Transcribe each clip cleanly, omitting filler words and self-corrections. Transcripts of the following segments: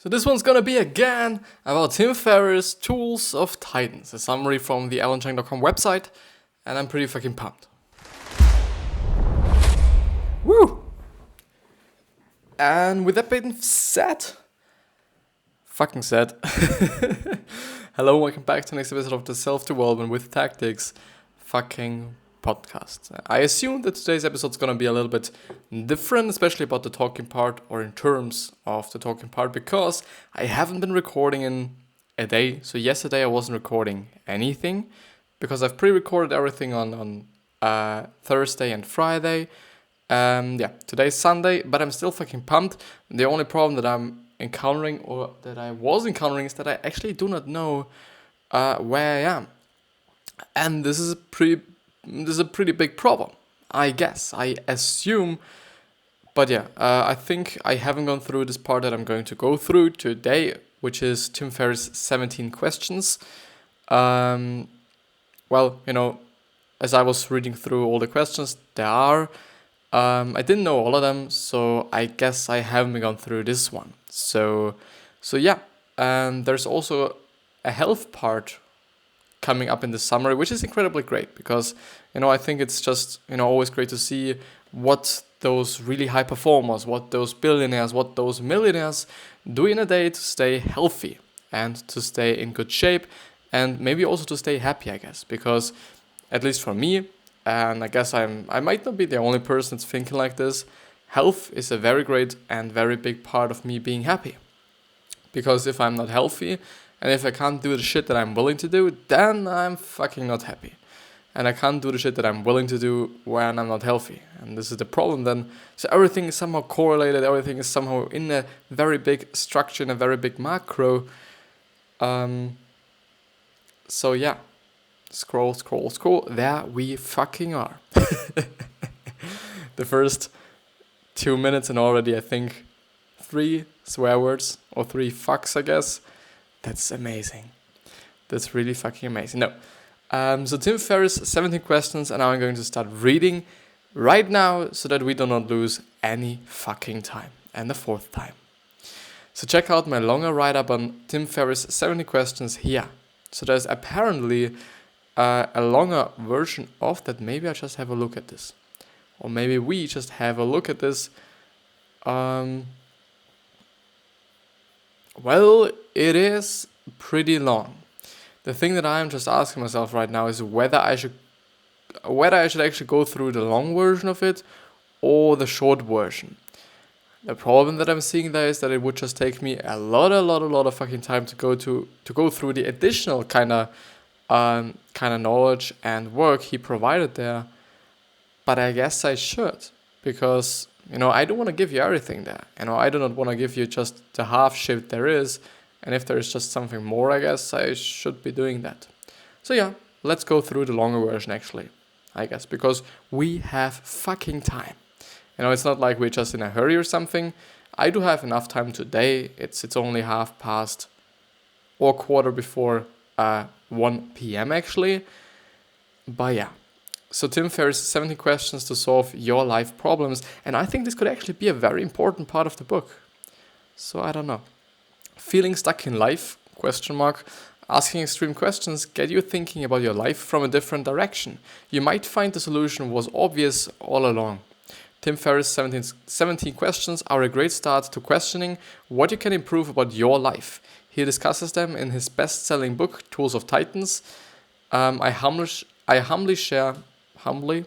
So this one's gonna be again about Tim Ferriss' Tools of Titans, a summary from the alanchang.com website, and I'm pretty fucking pumped. Woo! And with that being said, hello and welcome back to the next episode of the Self-Development with Tactics fucking podcast. I assume that today's episode is going to be a little bit different, especially about the talking part, or in terms of the talking part, because I haven't been recording in a day. So yesterday I wasn't recording anything because I've pre-recorded everything on Thursday and Friday. Today's Sunday, but I'm still fucking pumped. The only problem that I'm encountering, or that I was encountering, is that I actually do not know where I am. And this is a pretty big problem, I guess. I assume. But I think I haven't gone through this part that I'm going to go through today, which is Tim Ferriss' 17 questions. As I was reading through all the questions, I didn't know all of them, so I guess I haven't gone through this one. There's also a health part coming up in the summary, which is incredibly great because, I think it's just, always great to see what those really high performers, what those billionaires, what those millionaires do in a day to stay healthy and to stay in good shape and maybe also to stay happy, I guess, because at least for me, and I guess I might not be the only person that's thinking like this, health is a very great and very big part of me being happy. Because if I'm not healthy, and if I can't do the shit that I'm willing to do, then I'm fucking not happy. And I can't do the shit that I'm willing to do when I'm not healthy. And this is the problem then. So everything is somehow correlated, everything is somehow in a very big structure, in a very big macro. Scroll. There we fucking are. The first 2 minutes and already I think 3 swear words or 3 fucks, I guess. That's amazing. That's really fucking amazing. No. So Tim Ferriss, 17 questions, and now I'm going to start reading right now so that we do not lose any fucking time. And the 4th time. So check out my longer write-up on Tim Ferriss' 70 questions here. So there's apparently a longer version of that. Maybe I just have a look at this. Or maybe we just have a look at this. It is pretty long. The thing that I'm just asking myself right now is whether I should actually go through the long version of it or the short version. The problem that I'm seeing there is that it would just take me a lot of fucking time to go through the additional kind of knowledge and work he provided there. But I guess I should, because I don't want to give you everything there. I do not want to give you just the half shit there is. And if there is just something more, I guess I should be doing that. So let's go through the longer version actually, I guess, because we have fucking time. It's not like we're just in a hurry or something. I do have enough time today. It's only 1:30 or 1 p.m. actually. But so Tim Ferriss, 70 questions to solve your life problems. And I think this could actually be a very important part of the book. So I don't know. Feeling stuck in life? ? Asking extreme questions get you thinking about your life from a different direction. You might find the solution was obvious all along. Tim Ferriss' 17 questions are a great start to questioning what you can improve about your life. He discusses them in his best-selling book, Tools of Titans. I humbly share actually,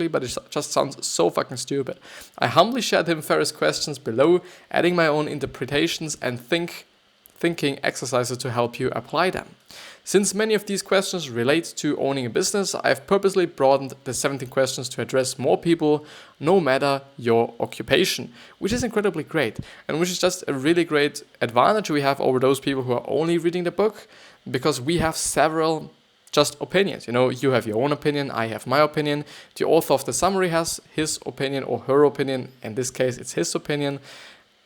but it just sounds so fucking stupid. I humbly share Tim Ferriss' questions below, adding my own interpretations and thinking exercises to help you apply them. Since many of these questions relate to owning a business, I've purposely broadened the 17 questions to address more people, no matter your occupation, which is incredibly great, and which is just a really great advantage we have over those people who are only reading the book, because we have several just opinions. You have your own opinion, I have my opinion, the author of the summary has his opinion or her opinion, in this case it's his opinion,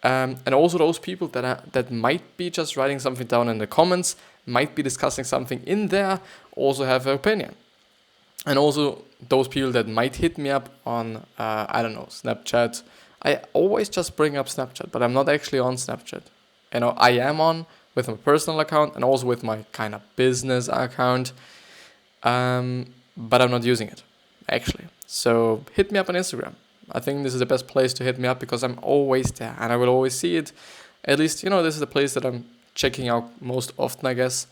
and also those people that might be just writing something down in the comments, might be discussing something in there, also have an opinion. And also those people that might hit me up on, Snapchat, I always just bring up Snapchat, but I'm not actually on Snapchat. I am on with my personal account and also with my kind of business account, but I'm not using it, actually. So hit me up on Instagram. I think this is the best place to hit me up because I'm always there and I will always see it. At least, this is the place that I'm checking out most often, I guess,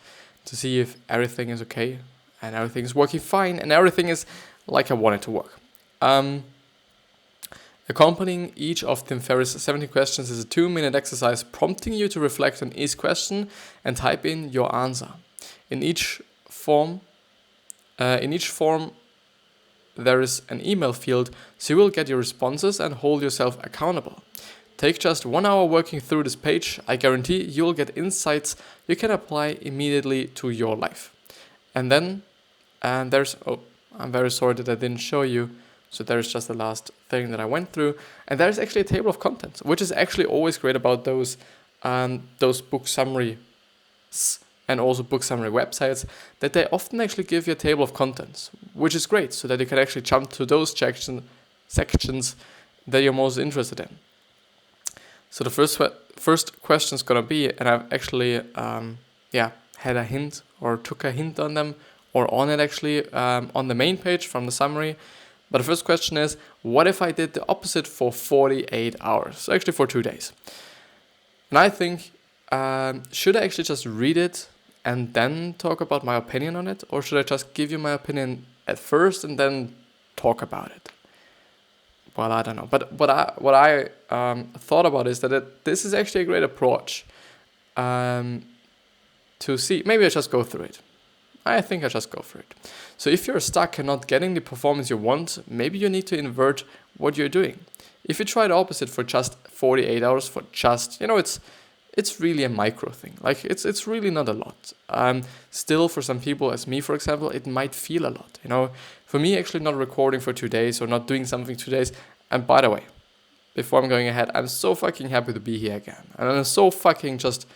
to see if everything is okay and everything is working fine and everything is like I want it to work. Accompanying each of Tim Ferriss' 70 questions is a 2-minute exercise prompting you to reflect on each question and type in your answer. In each form, there is an email field, so you will get your responses and hold yourself accountable. Take just 1 hour working through this page. I guarantee you will get insights you can apply immediately to your life. And then, I'm very sorry that I didn't show you. So there's just the last thing that I went through. And there's actually a table of contents, which is actually always great about those book summaries and also book summary websites, that they often actually give you a table of contents, which is great, so that you can actually jump to those sections that you're most interested in. So the first question is going to be, and I've actually had a hint or took a hint on them or on it actually on the main page from the summary. But the first question is, what if I did the opposite for 48 hours? So actually for 2 days. And I think, should I actually just read it and then talk about my opinion on it? Or should I just give you my opinion at first and then talk about it? Well, I don't know. But what I thought about is that this is actually a great approach to see. Maybe I just go through it. I think I just go for it. So if you're stuck and not getting the performance you want, maybe you need to invert what you're doing. If you try the opposite for just 48 hours, it's really a micro thing. Like it's really not a lot. Still, for some people, as me, for example, it might feel a lot. For me, actually not recording for 2 days or not doing something 2 days. And by the way, before I'm going ahead, I'm so fucking happy to be here again. And I'm so fucking just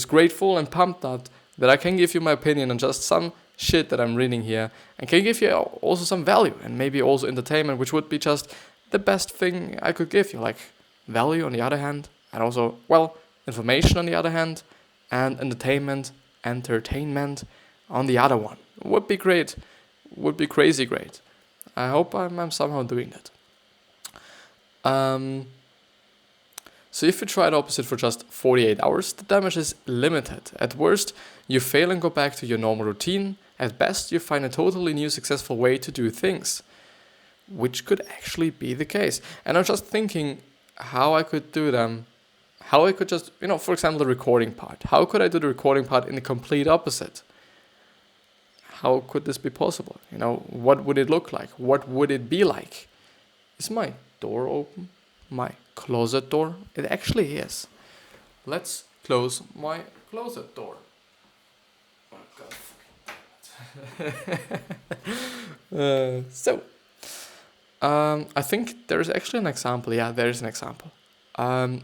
grateful and pumped that I can give you my opinion on just some shit that I'm reading here and can give you also some value and maybe also entertainment, which would be just the best thing I could give you. Like value on the other hand, and also, information on the other hand, and entertainment on the other one. Would be great. Would be crazy great. I hope I'm somehow doing that. So if you try the opposite for just 48 hours, the damage is limited. At worst, you fail and go back to your normal routine. At best, you find a totally new successful way to do things, which could actually be the case. And I'm just thinking how I could do them, how I could just, for example, the recording part. How could I do the recording part in the complete opposite? How could this be possible? What would it look like? What would it be like? Is my door open? My closet door? It actually is. Let's close my closet door. Oh God. I think there is actually an example. Yeah, there is an example.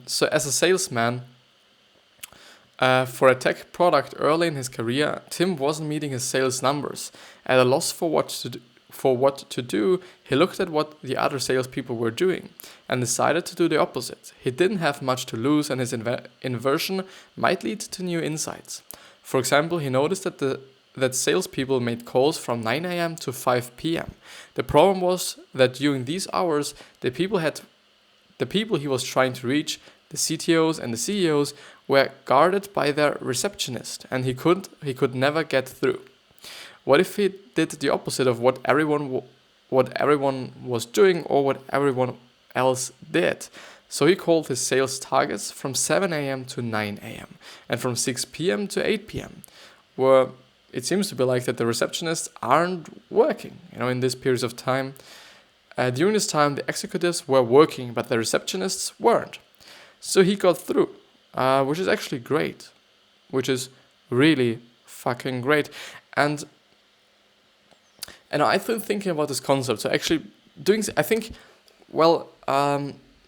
So as a salesman for a tech product early in his career, Tim wasn't meeting his sales numbers. At a loss for what to do, he looked at what the other salespeople were doing and decided to do the opposite. He didn't have much to lose, and his inversion might lead to new insights. For example, he noticed that salespeople made calls from 9 a.m. to 5 p.m. The problem was that during these hours, the people he was trying to reach, the CTOs and the CEOs, were guarded by their receptionist, and he could never get through. What if he did the opposite of what everyone was doing or what everyone else did? So he called his sales targets from 7 a.m. to 9 a.m. and from 6 p.m. to 8 p.m. where it seems to be like that the receptionists aren't working, in this period of time. During this time, the executives were working, but the receptionists weren't. So he got through, which is actually great, which is really fucking great. And I've been thinking about this concept. So actually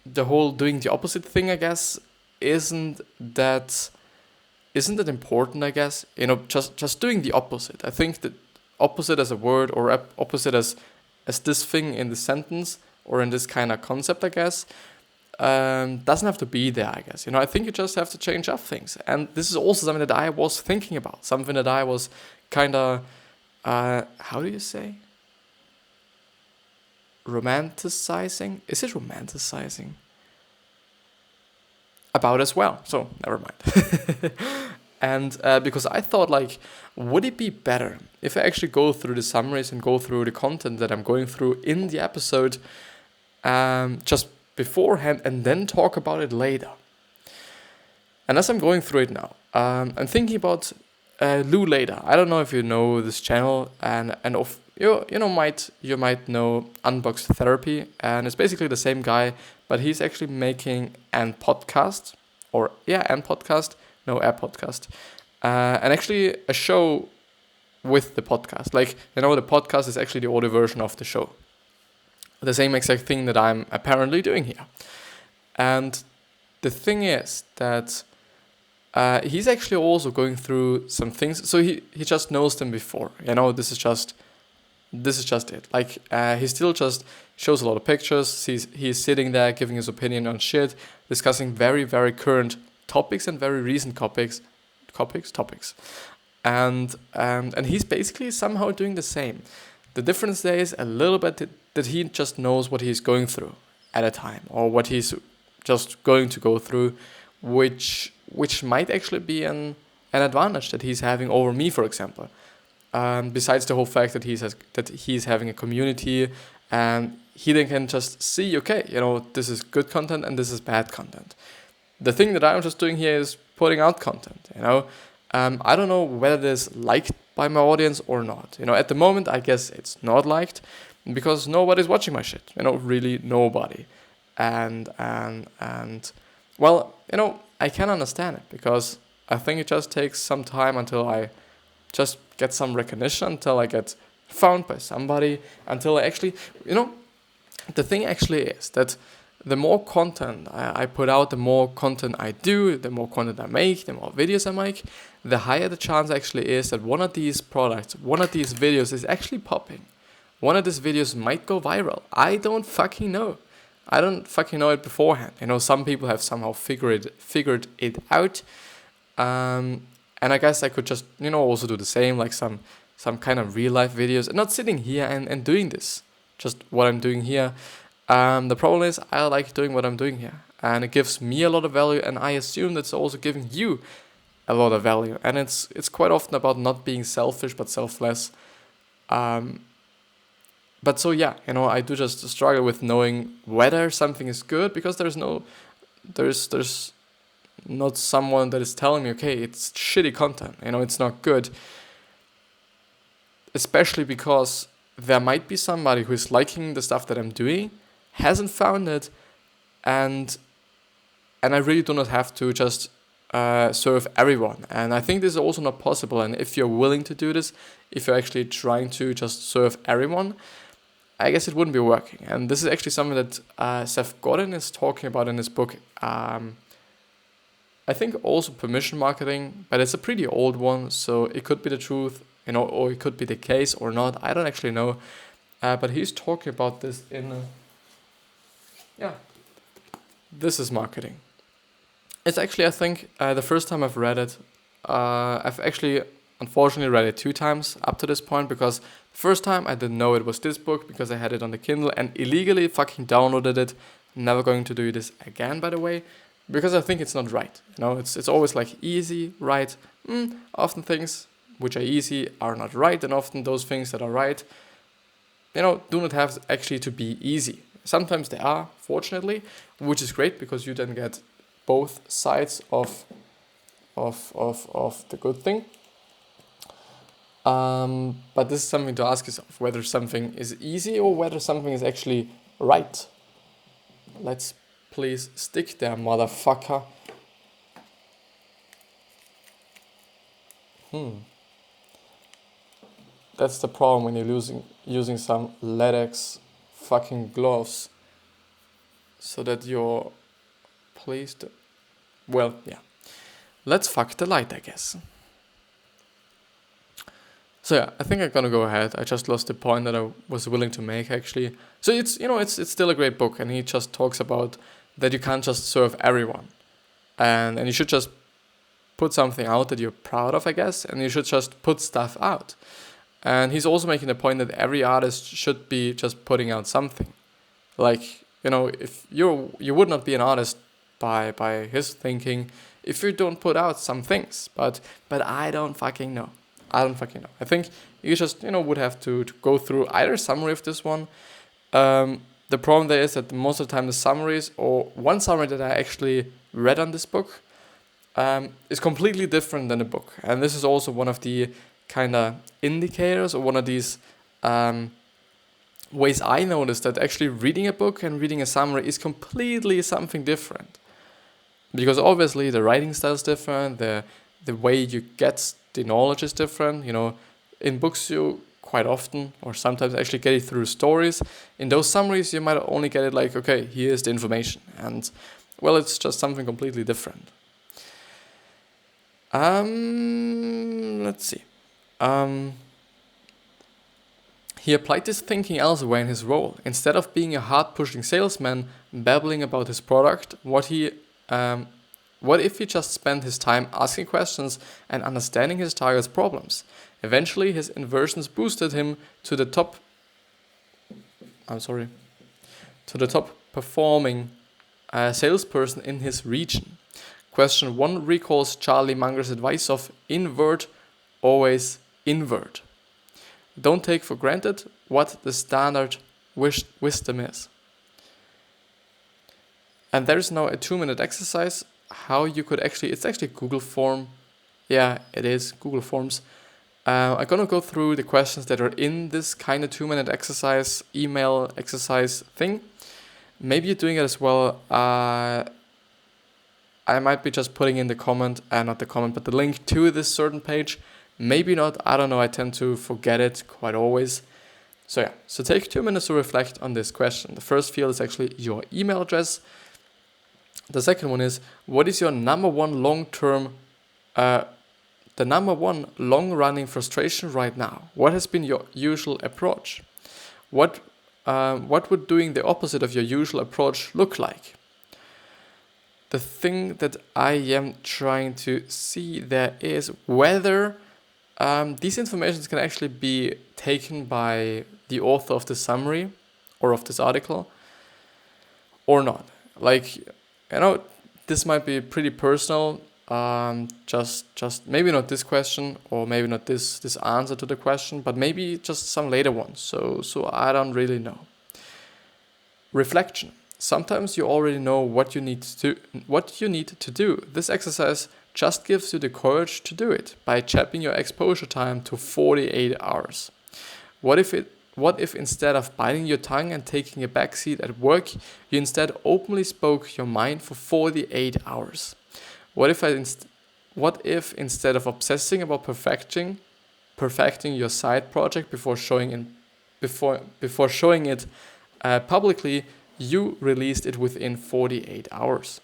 the whole doing the opposite thing, I guess, isn't that important, I guess? Just doing the opposite. I think that opposite as a word or opposite as this thing in the sentence or in this kind of concept, I guess, doesn't have to be there, I guess. I think you just have to change up things. And this is also something that I was thinking about, something that I was kind of, how do you say? Romanticizing? Is it romanticizing? About as well. So, never mind. And because I thought, like, would it be better if I actually go through the summaries and go through the content that I'm going through in the episode just beforehand and then talk about it later? And as I'm going through it now, I'm thinking about Lou Later. I don't know if you know this channel, and of you might know Unboxed Therapy, and it's basically the same guy, but he's actually making a podcast, a podcast, and actually a show with the podcast. Like, the podcast is actually the audio version of the show. The same exact thing that I'm apparently doing here. And the thing is that he's actually also going through some things. So he just knows them before. This is just it. Like, he still just shows a lot of pictures. He's sitting there giving his opinion on shit, discussing very, very current topics and very recent topics. And he's basically somehow doing the same. The difference there is a little bit that he just knows what he's going through at a time, or what he's just going to go through, which might actually be an advantage that he's having over me, for example. Besides the whole fact that he's having a community, and he then can just see, okay, this is good content and this is bad content. The thing that I'm just doing here is putting out content. I don't know whether it is liked by my audience or not. At the moment, I guess it's not liked because nobody's watching my shit. Really nobody. And well, I can understand it, because I think it just takes some time until I just get some recognition, until I get found by somebody, until I actually, the thing actually is that the more content I put out, the more content I do, the more content I make, the more videos I make, the higher the chance actually is that one of these products, one of these videos is actually popping. One of these videos might go viral. I don't fucking know. I don't fucking know it beforehand. Some people have somehow figured it out. And I guess I could just, also do the same, like some kind of real life videos, and not sitting here and doing this, just what I'm doing here. The problem is I like doing what I'm doing here, and it gives me a lot of value, and I assume that's also giving you a lot of value. And it's quite often about not being selfish but selfless. But so yeah, I do just struggle with knowing whether something is good, because there's not someone that is telling me, okay, it's shitty content, it's not good. Especially because there might be somebody who is liking the stuff that I'm doing, hasn't found it, and I really do not have to just serve everyone. And I think this is also not possible. And if you're willing to do this, if you're actually trying to just serve everyone, I guess it wouldn't be working. And this is actually something that Seth Godin is talking about in his book. I think also Permission Marketing, but it's a pretty old one, so it could be the truth, or it could be the case or not. I don't actually know. But he's talking about this in... This is marketing. It's actually, I think, the first time I've read it, I've actually, unfortunately, read it 2 times up to this point, because the first time I didn't know it was this book, because I had it on the Kindle and illegally fucking downloaded it. Never going to do this again, by the way, because I think it's not right. It's always like easy, right. Often things which are easy are not right, and often those things that are right, do not have actually to be easy. Sometimes they are, fortunately, which is great, because you then get both sides of the good thing. But this is something to ask yourself, whether something is easy or whether something is actually right. Let's please stick there, motherfucker. That's the problem when you're using some latex fucking gloves, so that you're pleased. Well, yeah. Let's fuck the light, I guess. So yeah, I think I'm gonna go ahead. I just lost the point that I was willing to make, actually. So it's still a great book, and he just talks about that you can't just serve everyone, and you should just put something out that you're proud of, I guess, and you should just put stuff out. And he's also making the point that every artist should be just putting out something. Like, if you would not be an artist by his thinking if you don't put out some things. But I don't fucking know. I think you just would have to go through either summary of this one. The problem there is that most of the time the summaries, or one summary that I actually read on this book, is completely different than the book. And this is also one of the kind of indicators, or one of these ways I noticed that actually reading a book and reading a summary is completely something different. Because obviously the writing style is different, the way you get the knowledge is different. In books you quite often, or sometimes actually get it through stories. In those summaries you might only get it like, okay, here's the information. And well, it's just something completely different. Let's see. He applied this thinking elsewhere in his role. Instead of being a hard-pushing salesman babbling about his product, what if he just spent his time asking questions and understanding his target's problems? Eventually, his inversions boosted him to the top performing salesperson in his region. Question 1 recalls Charlie Munger's advice of invert, always invert. Don't take for granted what the standard wisdom is. And there's now a 2-minute exercise how you could it's actually Google form. Yeah, it is Google Forms. I'm gonna go through the questions that are in this kind of 2-minute exercise, email exercise thing. Maybe you're doing it as well. I might be just putting in the comment, not the comment, but the link to this certain page. Maybe not, I don't know, I tend to forget it quite always. So take 2 minutes to reflect on this question. The first field is actually your email address. The second one is, what is your number one long-running frustration right now? What has been your usual approach? What would doing the opposite of your usual approach look like? The thing that I am trying to see there is whether these informations can actually be taken by the author of the summary or of this article or not. Like, this might be pretty personal. Just maybe not this question, or maybe not this answer to the question, but maybe just some later ones. So I don't really know. Reflection. Sometimes you already know what you need to do. This exercise just gives you the courage to do it by capping your exposure time to 48 hours. What if instead of biting your tongue and taking a backseat at work, you instead openly spoke your mind for 48 hours? What if instead of obsessing about perfecting your side project before showing it publicly, you released it within 48 hours?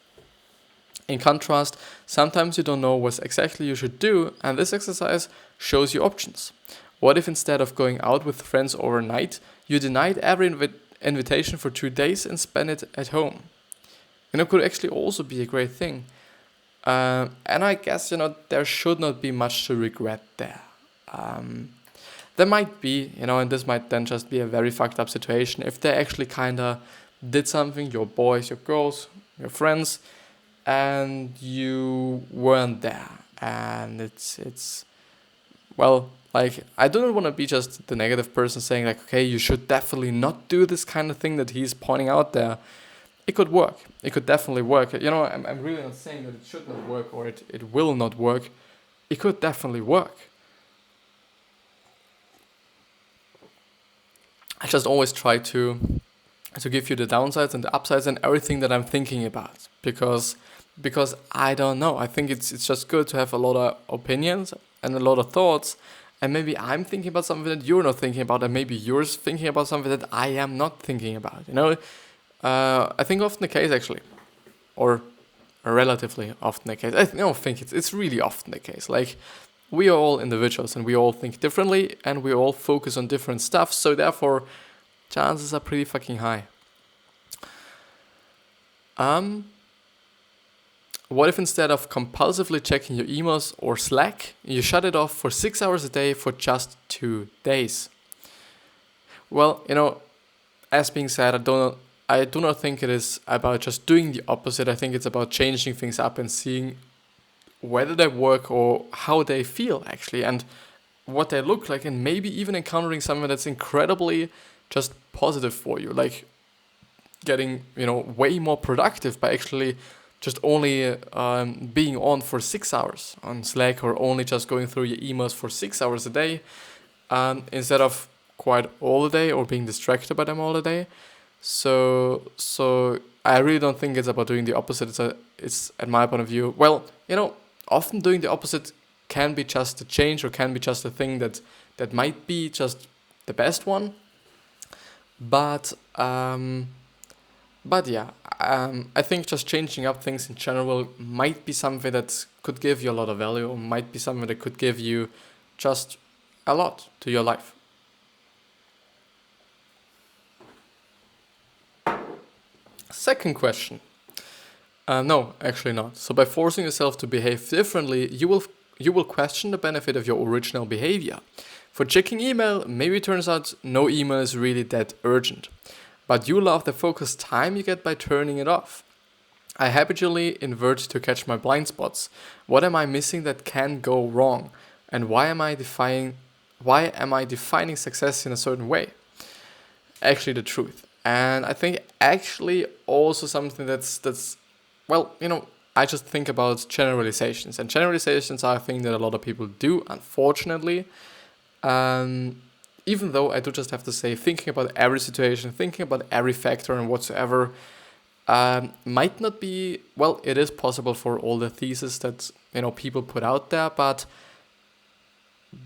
In contrast, sometimes you don't know what exactly you should do, and this exercise shows you options. What if instead of going out with friends overnight, you denied every invitation for 2 days and spent it at home? Could actually also be a great thing. And I guess, there should not be much to regret there. There might be, and this might then just be a very fucked up situation if they actually kind of did something, your boys, your girls, your friends, and you weren't there. And it's well, like, I don't want to be just the negative person saying like, okay, you should definitely not do this kind of thing that he's pointing out there. It could work. It could definitely work. I'm really not saying that it should not work or it will not work. It could definitely work. I just always try to give you the downsides and the upsides and everything that I'm thinking about, because I don't know. I think it's just good to have a lot of opinions and a lot of thoughts, and maybe I'm thinking about something that you're not thinking about, and maybe you're thinking about something that I am not thinking about. I think often the case actually, or relatively often the case. I don't think it's really often the case. Like, we are all individuals and we all think differently and we all focus on different stuff. So therefore, chances are pretty fucking high. Um, what if instead of compulsively checking your emails or Slack, you shut it off for 6 hours a day for just 2 days? Well, as being said, I do not think it is about just doing the opposite. I think it's about changing things up and seeing whether they work or how they feel actually, and what they look like, and maybe even encountering something that's incredibly just positive for you, like getting way more productive by actually just only being on for 6 hours on Slack, or only just going through your emails for 6 hours a day, instead of quite all the day or being distracted by them all the day. So I really don't think it's about doing the opposite. It's at my point of view. Well, often doing the opposite can be just a change, or can be just a thing that might be just the best one. But yeah, I think just changing up things in general might be something that could give you a lot of value, or might be something that could give you just a lot to your life. Second question. No, actually not. So by forcing yourself to behave differently, you will question the benefit of your original behavior. For checking email, maybe it turns out no email is really that urgent, but you love the focused time you get by turning it off. I habitually invert to catch my blind spots. What am I missing that can go wrong? And why am I defining success in a certain way? Actually the truth. And I think actually also something that's well, I just think about generalizations. And generalizations are a thing that a lot of people do, unfortunately. Even though I do just have to say, thinking about every situation, thinking about every factor and whatsoever, might not be, well, it is possible for all the theses that, people put out there, but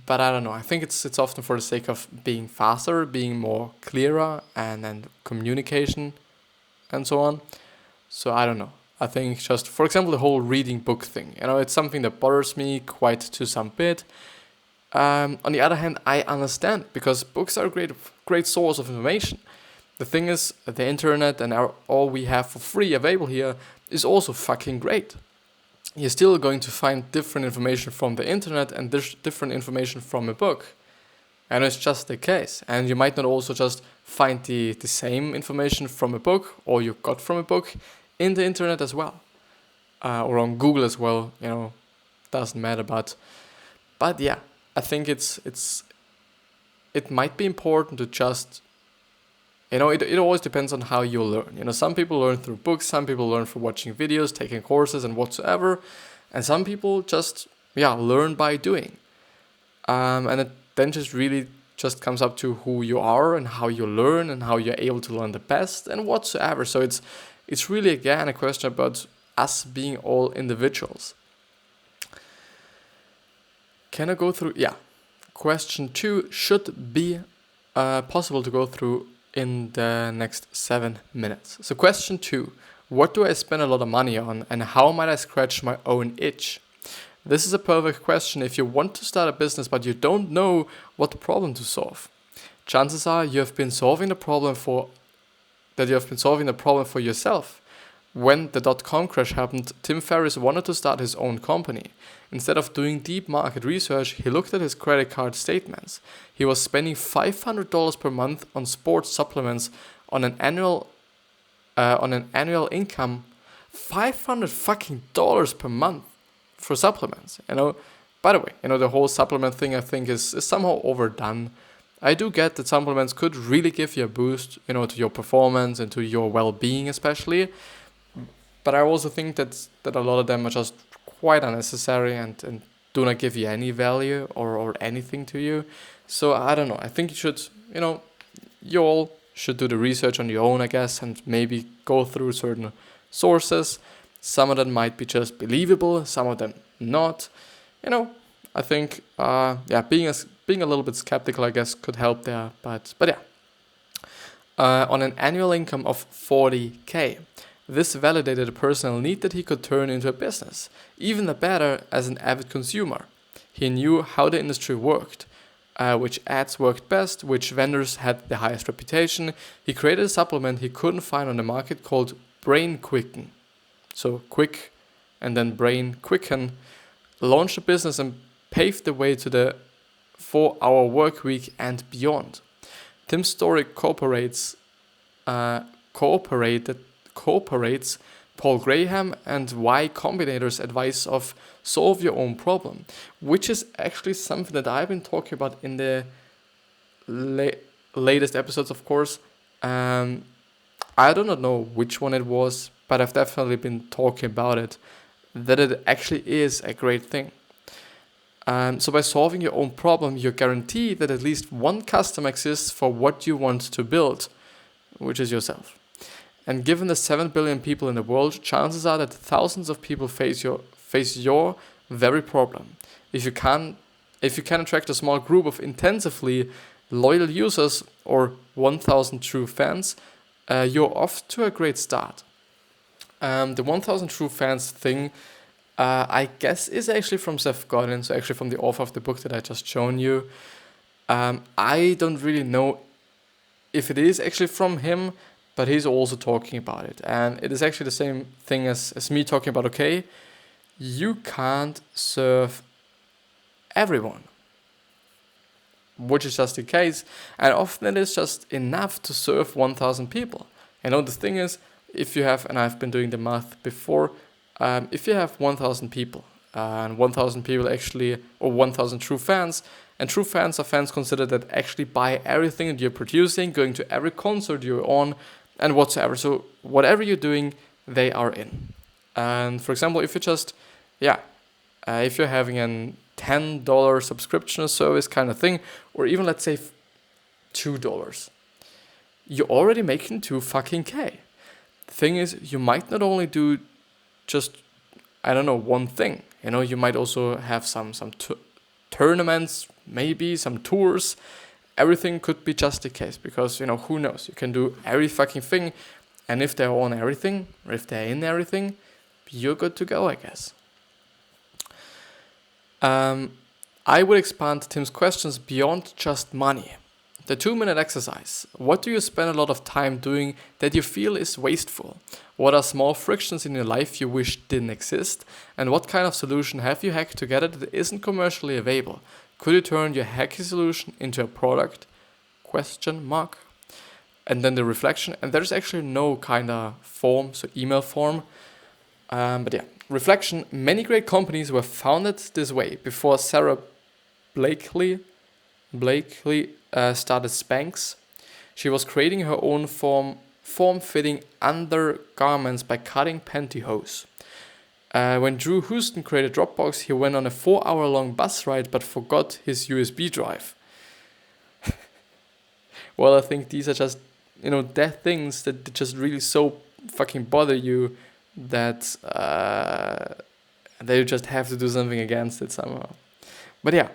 I don't know. I think it's often for the sake of being faster, being more clearer, and communication, and so on. So I don't know. I think just, for example, the whole reading book thing. It's something that bothers me quite to some bit. On the other hand, I understand, because books are a great source of information. The thing is, the internet and all we have for free available here is also fucking great. You're still going to find different information from the internet and different information from a book. And it's just the case. And you might not also just find the same information from a book, or you got from a book, in the internet as well. Or on Google as well, doesn't matter. But yeah, I think it might be important to just, it always depends on how you learn. Some people learn through books, some people learn through watching videos, taking courses and whatsoever. And some people just, learn by doing. And it then just really just comes up to who you are and how you learn and how you're able to learn the best and whatsoever. So it's really, again, a question about us being all individuals. Can I go through? Yeah. Question 2 should be possible to go through in the next 7 minutes. So question 2, what do I spend a lot of money on, and how might I scratch my own itch? This is a perfect question if you want to start a business but you don't know what problem to solve. Chances are you have been solving the problem for yourself. When the .com crash happened, Tim Ferriss wanted to start his own company. Instead of doing deep market research, he looked at his credit card statements. He was spending $500 per month on sports supplements on an annual income, $500 fucking dollars per month for supplements. By the way, the whole supplement thing I think is somehow overdone. I do get that supplements could really give you a boost, to your performance and to your well-being especially. But I also think that a lot of them are just quite unnecessary and do not give you any value or anything to you. So I don't know. I think you should, you all should do the research on your own, I guess, and maybe go through certain sources. Some of them might be just believable, some of them not. I think, being a little bit skeptical, I guess, could help there. But yeah. On an annual income of 40K. This validated a personal need that he could turn into a business, even better as an avid consumer. He knew how the industry worked, which ads worked best, which vendors had the highest reputation. He created a supplement he couldn't find on the market called brain quicken. So quick and then brain quicken. Launch a business and pave the way to the 4-hour work week and beyond. Tim's story cooperates Paul Graham and Y Combinator's advice of solve your own problem, which is actually something that I've been talking about in the latest episodes, of course. I do not know which one it was, but I've definitely been talking about it, that it actually is a great thing. So by solving your own problem, you're guaranteed that at least one customer exists for what you want to build, which is yourself. And given the 7 billion people in the world, chances are that thousands of people face your very problem. If you can attract a small group of intensively loyal users or 1,000 true fans, you're off to a great start. The 1,000 true fans thing, I guess, is actually from Seth Godin, so actually from the author of the book that I just shown you. I don't really know if it is actually from him, but he's also talking about it. And it is actually the same thing as me talking about, okay, you can't serve everyone, which is just the case. And often it is just enough to serve 1,000 people. The thing is, if you have, and I've been doing the math before, if you have 1,000 people, and 1,000 people actually, or 1,000 true fans, and true fans are fans considered that actually buy everything that you're producing, going to every concert you're on, and whatsoever. So whatever you're doing, they are in. And for example, if you're if you're having a $10 subscription service kind of thing, or even let's say $2, you're already making $2K. The thing is, you might not only do just, one thing. You might also have some tournaments, maybe some tours. Everything could be just the case because, who knows? You can do every fucking thing. And if they're on everything, or if they're in everything, you're good to go, I guess. I would expand Tim's questions beyond just money. The 2-minute exercise. What do you spend a lot of time doing that you feel is wasteful? What are small frictions in your life you wish didn't exist? And what kind of solution have you hacked together that isn't commercially available? Could you turn your hacky solution into a product? ? And then the reflection. And there's actually no kind of form, so email form. But yeah, reflection. Many great companies were founded this way. Before Sarah Blakely started Spanx, she was creating her own form-fitting undergarments by cutting pantyhose. When Drew Houston created Dropbox, he went on a 4-hour-long bus ride but forgot his USB drive. Well, I think these are just, dead things that just really so fucking bother you that you just have to do something against it somehow. But yeah,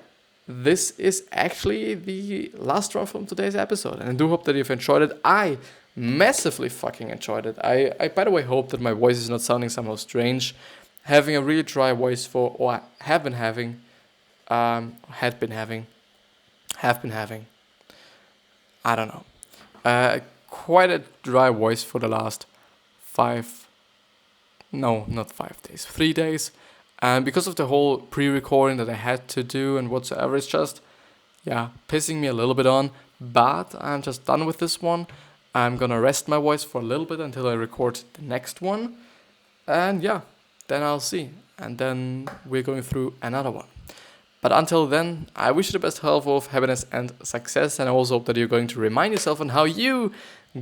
this is actually the last one from today's episode, and I do hope that you've enjoyed it. I massively fucking enjoyed it. I by the way, hope that my voice is not sounding somehow strange. Having a really dry voice have been having, I don't know, quite a dry voice for the last 3 days. And because of the whole pre-recording that I had to do and whatsoever, it's just, pissing me a little bit on. But I'm just done with this one. I'm gonna rest my voice for a little bit until I record the next one. And then I'll see. And then we're going through another one. But until then, I wish you the best health, wealth, happiness, and success. And I also hope that you're going to remind yourself on how you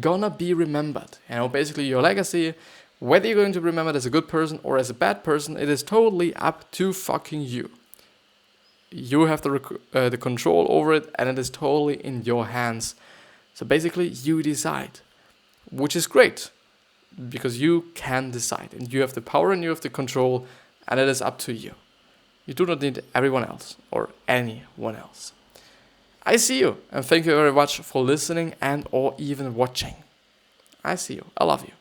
gonna be remembered. Basically your legacy. Whether you're going to be remembered as a good person or as a bad person, it is totally up to fucking you. You have the control over it, and it is totally in your hands. So basically, you decide, which is great, because you can decide, and you have the power and you have the control, and it is up to you. You do not need everyone else or anyone else. I see you, and thank you very much for listening and or even watching. I see you. I love you.